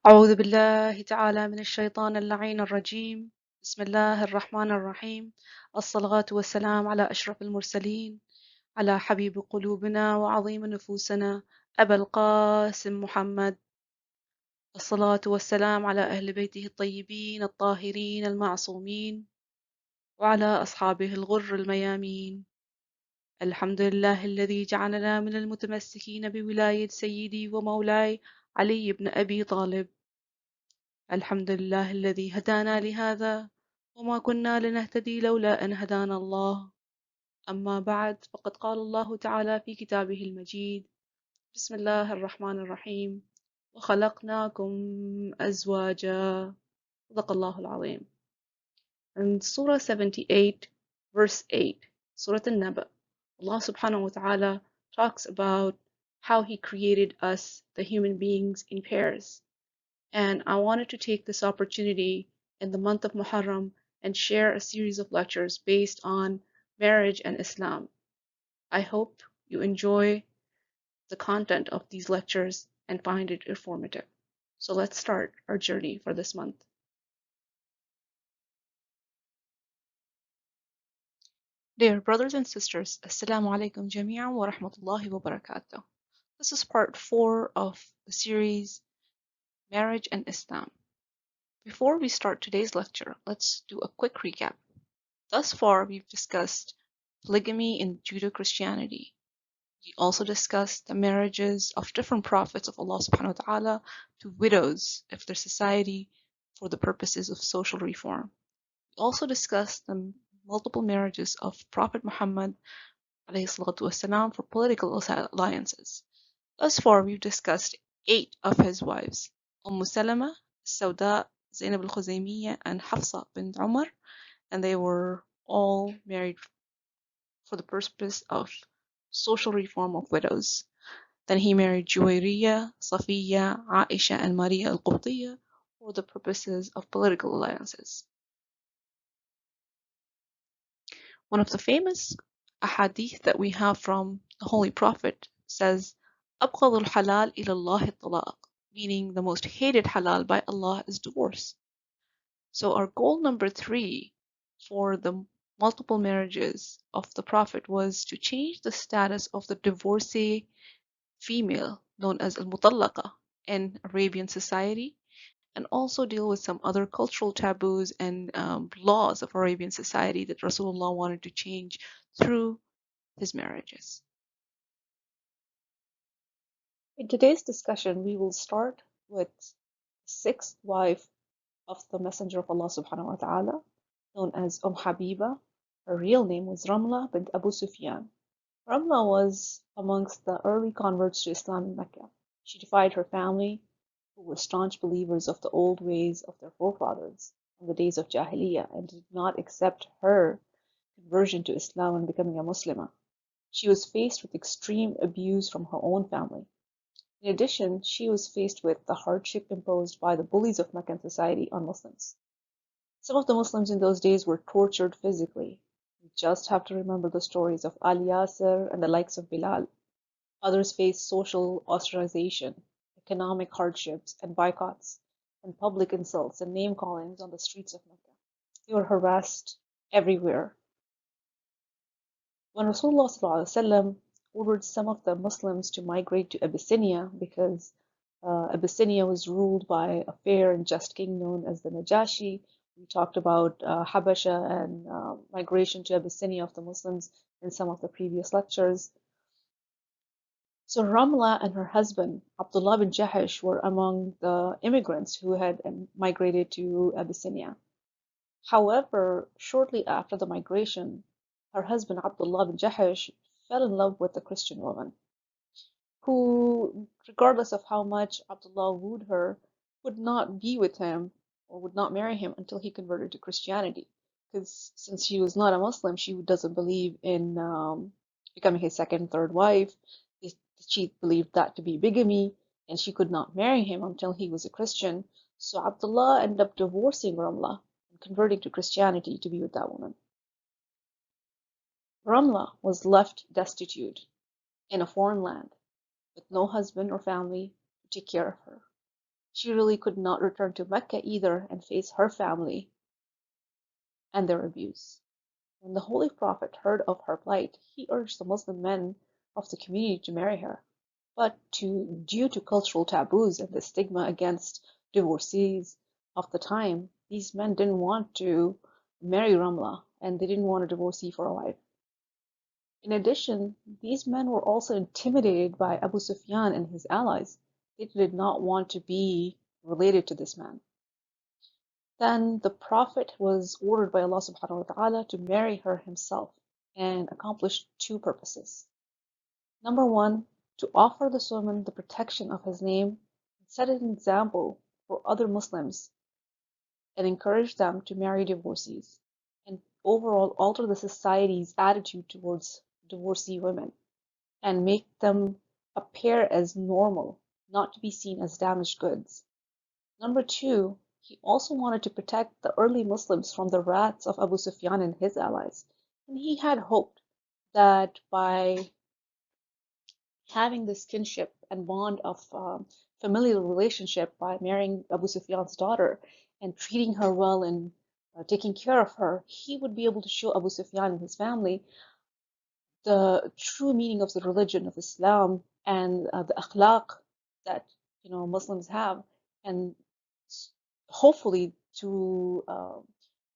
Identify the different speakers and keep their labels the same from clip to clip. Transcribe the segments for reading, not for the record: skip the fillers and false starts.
Speaker 1: أعوذ بالله تعالى من الشيطان اللعين الرجيم. بسم الله الرحمن الرحيم. الصلاة والسلام على أشرف المرسلين، على حبيب قلوبنا وعظيم نفوسنا أبا القاسم محمد. الصلاة والسلام على أهل بيته الطيبين الطاهرين المعصومين، وعلى أصحابه الغر الميامين. الحمد لله الذي جعلنا من المتمسكين بولاية سيدي ومولاي علي بن أبي طالب. الحمد لله الذي هدانا لهذا، وما كنا لنهتدي لولا أن هدانا الله. أما بعد، فقد قال الله تعالى في كتابه المجيد: بسم الله الرحمن الرحيم، وخلقناكم أزواجا. صدق الله العظيم. In Surah 78, verse 8, Surah An-Naba, Allah subhanahu wa ta'ala talks about how He created us, the human beings, in pairs. And I wanted to take this opportunity in the month of Muharram and share a series of lectures based on marriage and Islam. I hope you enjoy the content of these lectures and find it informative. So let's start our journey for this month. Dear brothers and sisters, Assalamu alaikum jami'an wa rahmatullahi wa barakatuh. This is part 4 of the series Marriage and Islam. Before we start today's lecture, let's do a quick recap. Thus far, we've discussed polygamy in Judeo-Christianity. We also discussed the marriages of different prophets of Allah subhanahu wa ta'ala to widows of their society for the purposes of social reform. We also discussed the multiple marriages of Prophet Mohammed alayhi salatu wasalam for political alliances. Thus far, we've discussed 8 of his wives: Salama, Sauda, Zainab al-Khuzaymiyya, and Hafsa bint Umar, and they were all married for the purpose of social reform of widows. Then he married Juwayriyya, Safiya, Aisha, and Maria al-Qubtiyya for the purposes of political alliances. One of the famous ahadith that we have from the Holy Prophet says, أبغض الحلال إلى الله الطلاق, meaning the most hated halal by Allah is divorce. So our goal number 3 for the multiple marriages of the Prophet was to change the status of the divorcee female, known as al-mutallaqa, in Arabian society, and also deal with some other cultural taboos and laws of Arabian society that Rasulullah wanted to change through his marriages. In today's discussion, we will start with the 6th wife of the Messenger of Allah subhanahu wa ta'ala, known as Habiba. Her real name was Ramla bint Abu Sufyan. Ramla was amongst the early converts to Islam in Mecca. She defied her family, who were staunch believers of the old ways of their forefathers from the days of Jahiliyyah, and did not accept her conversion to Islam and becoming a Muslimah. She was faced with extreme abuse from her own family. In addition, she was faced with the hardship imposed by the bullies of Meccan society on Muslims. Some of the Muslims in those days were tortured physically. You just have to remember the stories of Al Yasir and the likes of Bilal. Others faced social ostracization, economic hardships and boycotts, and public insults and name callings on the streets of Mecca. They were harassed everywhere. When Rasulullah ﷺ ordered some of the Muslims to migrate to Abyssinia because Abyssinia was ruled by a fair and just king known as the Najashi. We talked about Habasha and migration to Abyssinia of the Muslims in some of the previous lectures. So Ramla and her husband, Abdullah bin Jahash, were among the immigrants who had migrated to Abyssinia. However, shortly after the migration, her husband, Abdullah bin Jahash, fell in love with a Christian woman who, regardless of how much Abdullah wooed her, would not be with him or would not marry him until he converted to Christianity. Because since she was not a Muslim, she doesn't believe in becoming his second, third wife. She believed that to be bigamy, and she could not marry him until he was a Christian. So Abdullah ended up divorcing Ramla and converting to Christianity to be with that woman. Ramla was left destitute in a foreign land with no husband or family to take care of her. She really could not return to Mecca either and face her family and their abuse. When the Holy Prophet heard of her plight, he urged the Muslim men of the community to marry her. But due to cultural taboos and the stigma against divorcees of the time, these men didn't want to marry Ramla and they didn't want a divorcee for a wife. In addition, these men were also intimidated by Abu Sufyan and his allies. They did not want to be related to this man. Then the Prophet was ordered by Allah subhanahu wa ta'ala to marry her himself and accomplish two purposes. Number one, to offer this woman the protection of his name and set an example for other Muslims and encourage them to marry divorcees and overall alter the society's attitude towards divorcee women and make them appear as normal, not to be seen as damaged goods. Number two, he also wanted to protect the early Muslims from the wrath of Abu Sufyan and his allies. And he had hoped that by having this kinship and bond of familial relationship by marrying Abu Sufyan's daughter and treating her well and taking care of her, he would be able to show Abu Sufyan and his family the true meaning of the religion of Islam and the akhlaq that Muslims have, and hopefully to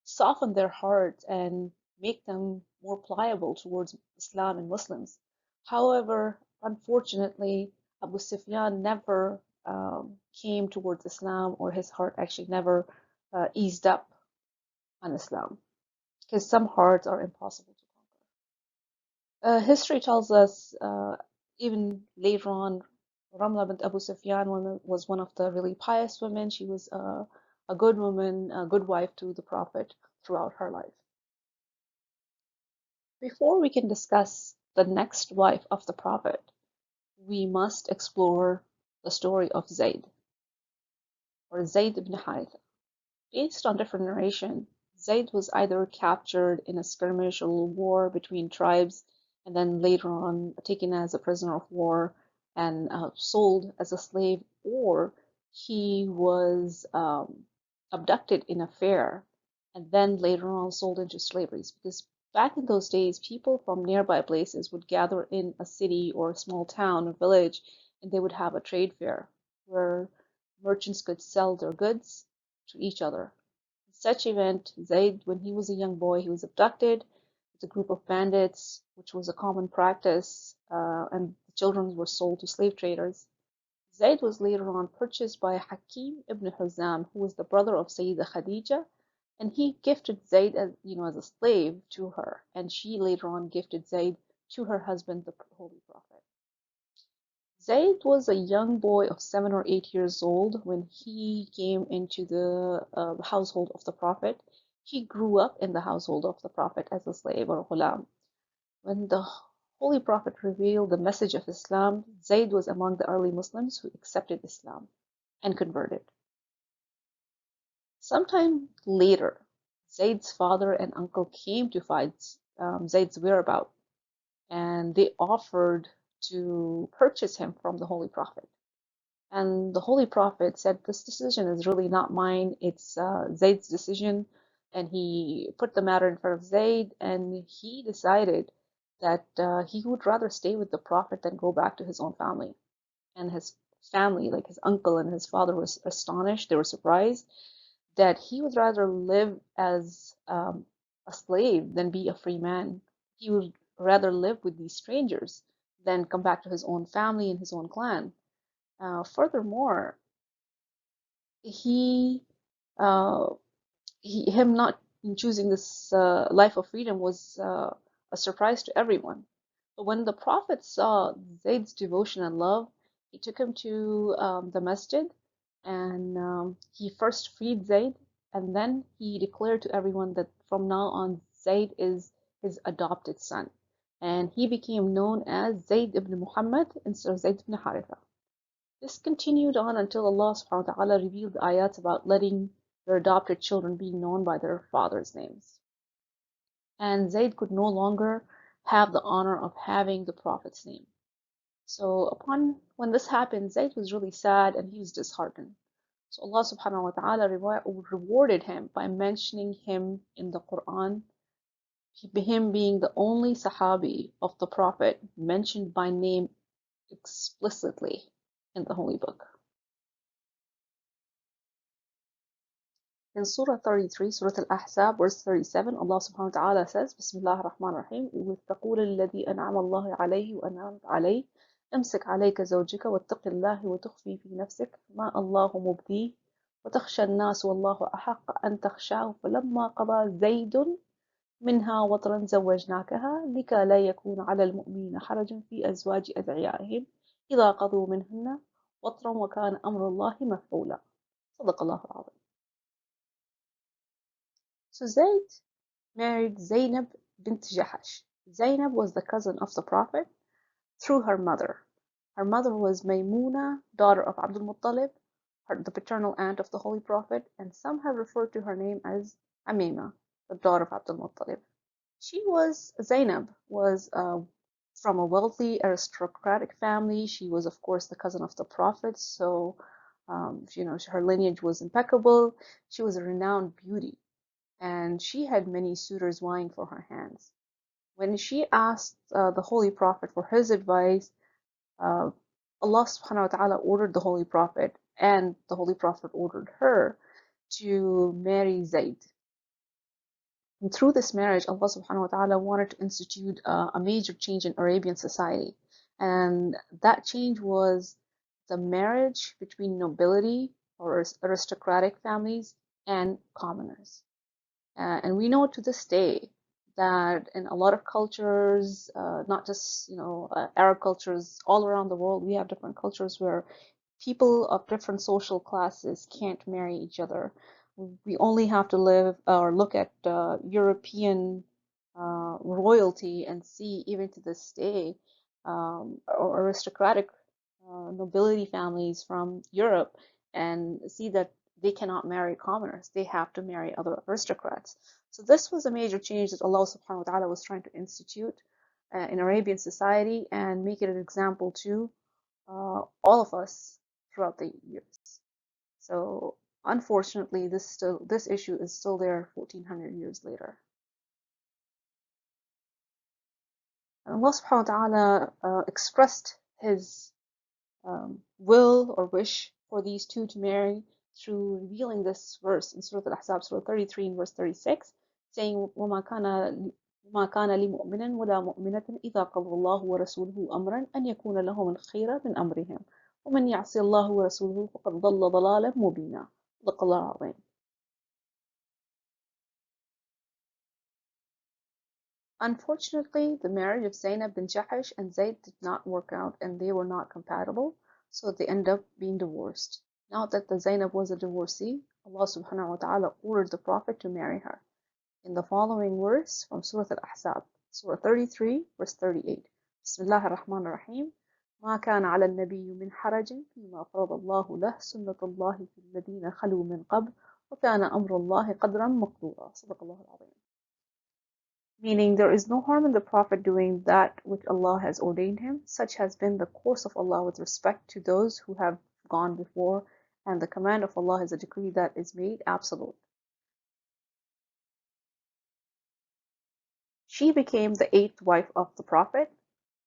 Speaker 1: soften their hearts and make them more pliable towards Islam and Muslims. However, unfortunately, Abu Sufyan never came towards Islam, or his heart actually never eased up on Islam, because some hearts are impossible to conquer. History tells us even later on, Ramla bint Abu Sufyan was one of the really pious women. She was a good woman, a good wife to the Prophet throughout her life. Before we can discuss the next wife of the Prophet, we must explore the story of Zayd, or Zayd ibn Haritha. Based on different narration, Zayd was either captured in a skirmish or war between tribes and then later on taken as a prisoner of war and sold as a slave, or he was abducted in a fair and then later on sold into slavery. Because back in those days, people from nearby places would gather in a city or a small town or village, and they would have a trade fair where merchants could sell their goods to each other. In such event, Zayd, when he was a young boy, he was abducted with a group of bandits, which was a common practice, and the children were sold to slave traders. Zayd was later on purchased by Hakim ibn Huzam, who was the brother of Sayyidah Khadija, and he gifted Zayd as a slave to her, and she later on gifted Zayd to her husband, the Holy Prophet. Zayd was a young boy of 7 or 8 years old when he came into the household of the Prophet. He grew up in the household of the Prophet as a slave or a ghulam. When the Holy Prophet revealed the message of Islam, Zayd was among the early Muslims who accepted Islam and converted. Sometime later, Zayd's father and uncle came to find Zayd's whereabouts, and they offered to purchase him from the Holy Prophet. And the Holy Prophet said, "This decision is really not mine, it's Zayd's decision." And he put the matter in front of Zayd, and he decided that he would rather stay with the Prophet than go back to his own family. And his family, like his uncle and his father, was astonished, they were surprised that he would rather live as a slave than be a free man. He would rather live with these strangers than come back to his own family and his own clan. Furthermore, he, uh, him not choosing this life of freedom was a surprise to everyone. But when the Prophet saw Zayd's devotion and love, he took him to the masjid, and he first freed Zayd, and then he declared to everyone that from now on Zayd is his adopted son. And he became known as Zayd ibn Muhammad instead of Zayd ibn Haritha. This continued on until Allah subhanahu wa ta'ala revealed the ayats about letting their adopted children be known by their fathers' names. And Zayd could no longer have the honor of having the Prophet's name. So when this happened, Zayd was really sad and he was disheartened. So Allah subhanahu wa ta'ala rewarded him by mentioning him in the Quran, him being the only Sahabi of the Prophet mentioned by name explicitly in the Holy Book. In Surah 33, Surah Al-Ahzab, verse 37, Allah subhanahu wa ta'ala says, Bismillah ar-Rahman ar-Rahim, وَإِذْ تَقُولُ الَّذِي أَنْعَمَ اللَّهُ عَلَيْهِ وَأَنْعَمْتَ عَلَيْهِ امسك عليك زوجك واتق الله وتخفي في نفسك ما الله مبديه وتخشى الناس والله أحق أن تخشاه فلما قضى زيد منها وطرا زوجناكها لكي لا يكون على المؤمنين حرج في أزواج أدعيائهم إذا قضوا منهن وطرا وكان أمر الله مفعولا. صدق الله العظيم. So Zayd married Zainab bint Jahash. Zainab was the cousin of the Prophet through her mother. Her mother was Maymuna, daughter of Abdul Muttalib, the paternal aunt of the Holy Prophet, and some have referred to her name as Amima, the daughter of Abdul Muttalib. Zainab was from a wealthy aristocratic family. She was, of course, the cousin of the Prophet, so her lineage was impeccable. She was a renowned beauty, and she had many suitors vying for her hands. When she asked the Holy Prophet for his advice, Allah subhanahu wa ta'ala ordered the Holy Prophet, and the Holy Prophet ordered her to marry Zayd. And through this marriage, Allah subhanahu wa ta'ala wanted to institute a major change in Arabian society. And that change was the marriage between nobility or aristocratic families and commoners. And we know to this day that in a lot of cultures, not just Arab cultures, all around the world, we have different cultures where people of different social classes can't marry each other. We only have to live or look at European royalty and see, even to this day, or aristocratic nobility families from Europe, and see that they cannot marry commoners. They have to marry other aristocrats. So this was a major change that Allah subhanahu wa ta'ala was trying to institute in Arabian society and make it an example to all of us throughout the years. So unfortunately, this issue is still there 1400 years later. And Allah subhanahu wa ta'ala expressed his will or wish for these two to marry through revealing this verse in Surah Al-Ahzab, Surah 33 and verse 36, saying, وَمَا كَانَ لِمُؤْمِنٍ وَلَا مُؤْمِنَةٍ إِذَا قَضَى اللَّهُ وَرَسُولُهُ أَمْرًا أَنْ يَكُونَ لَهُمُ الْخِيرَةُ مِنْ أَمْرِهِمْ وَمَنْ يَعْصِ اللَّهَ وَرَسُولَهُ فَقَدْ ضَلَّ ضَلَالًا مُبِينًا. صدق الله العظيم. Unfortunately, the marriage of Zainab bin Jahash and Zayd did not work out, and they were not compatible, so they ended up being divorced. Now that the Zainab was a divorcee, Allah subhanahu wa ta'ala ordered the Prophet to marry her. In the following verse from Surah Al-Ahzab, Surah 33, verse 38. Bismillah ar-Rahman ar-Rahim. ما كان على النبي من حرج فيما فرض الله له سنة الله في الذين خلوا من قبل وكان أمر الله قدرا مقدورا. صدق الله العظيم. Meaning, there is no harm in the Prophet doing that which Allah has ordained him. Such has been the course of Allah with respect to those who have gone before, and the command of Allah is a decree that is made absolute. She became the eighth wife of the Prophet.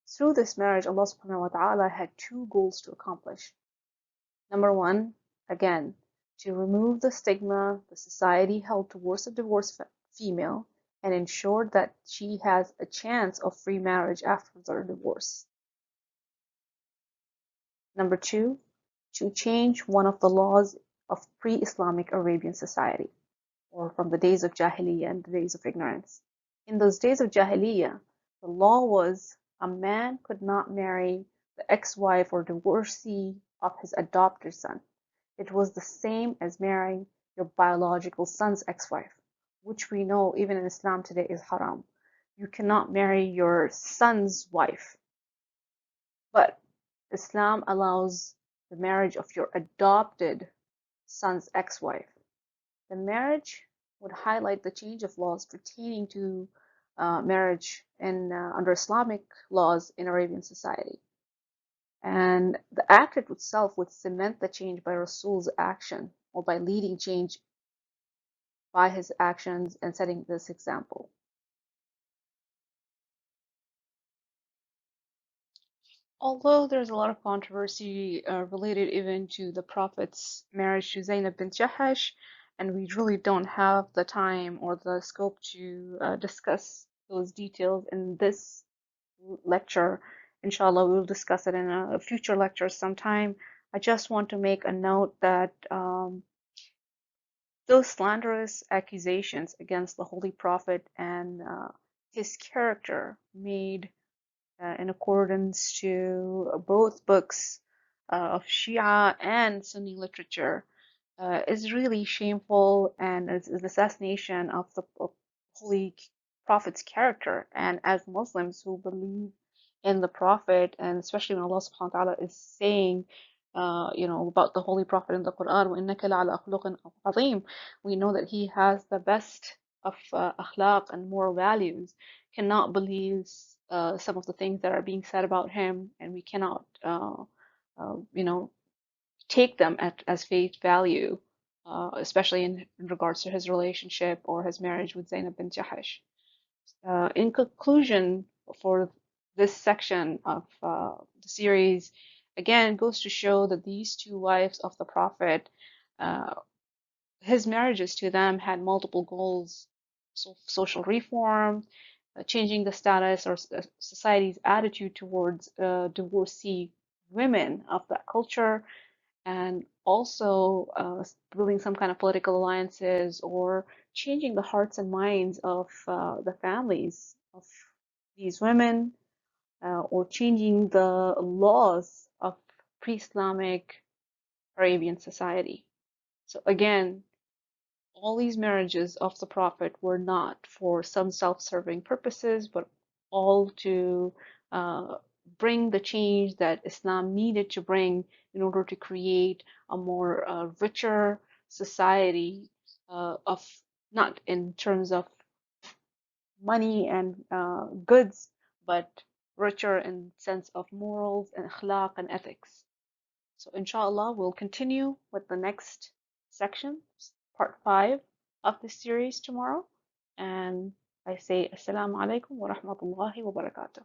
Speaker 1: Through this marriage, Allah subhanahu wa ta'ala had two goals to accomplish. Number one, again, to remove the stigma the society held towards a divorced female, and ensure that she has a chance of free marriage after their divorce. Number two, to change one of the laws of pre-Islamic Arabian society, or from the days of Jahiliyyah and the days of ignorance. In those days of Jahiliyyah, the law was a man could not marry the ex-wife or divorcee of his adopted son. It was the same as marrying your biological son's ex-wife, which we know even in Islam today is haram. You cannot marry your son's wife. But Islam allows the marriage of your adopted son's ex-wife. The marriage would highlight the change of laws pertaining to marriage under Islamic laws in Arabian society. And the act itself would cement the change by Rasul's action or by leading change by his actions and setting this example. Although there's a lot of controversy related even to the Prophet's marriage to Zainab bint Jahash, and we really don't have the time or the scope to discuss those details in this lecture. Inshallah, we'll discuss it in a future lecture sometime. I just want to make a note that those slanderous accusations against the Holy Prophet and his character made in accordance to both books of Shia and Sunni literature is really shameful and is an assassination of the Holy Prophet's character. And as Muslims who believe in the Prophet, and especially when Allah subhanahu wa ta'ala is saying, about the Holy Prophet in the Quran, وَإِنَّكَ لَعَلَى خُلُقٍ عَظِيمٍ, we know that he has the best of akhlaq and moral values, cannot believe some of the things that are being said about him, and we cannot, you know, take them as face value, especially in regards to his relationship or his marriage with Zainab bin Jahash. In conclusion, for this section of the series, again, goes to show that these two wives of the Prophet, uh, his marriages to them had multiple goals: social reform, changing the status or society's attitude towards divorcee women of that culture, and also building some kind of political alliances or changing the hearts and minds of the families of these women, or changing the laws of pre-Islamic Arabian society. So again, all these marriages of the Prophet were not for some self-serving purposes, but all to uh, bring the change that Islam needed to bring in order to create a more richer society, of not in terms of money and goods, but richer in sense of morals and akhlaq and ethics. So inshallah, we'll continue with the next section, part 5 of this series tomorrow. And I say assalamu alaikum wa rahmatullahi wa barakatuh.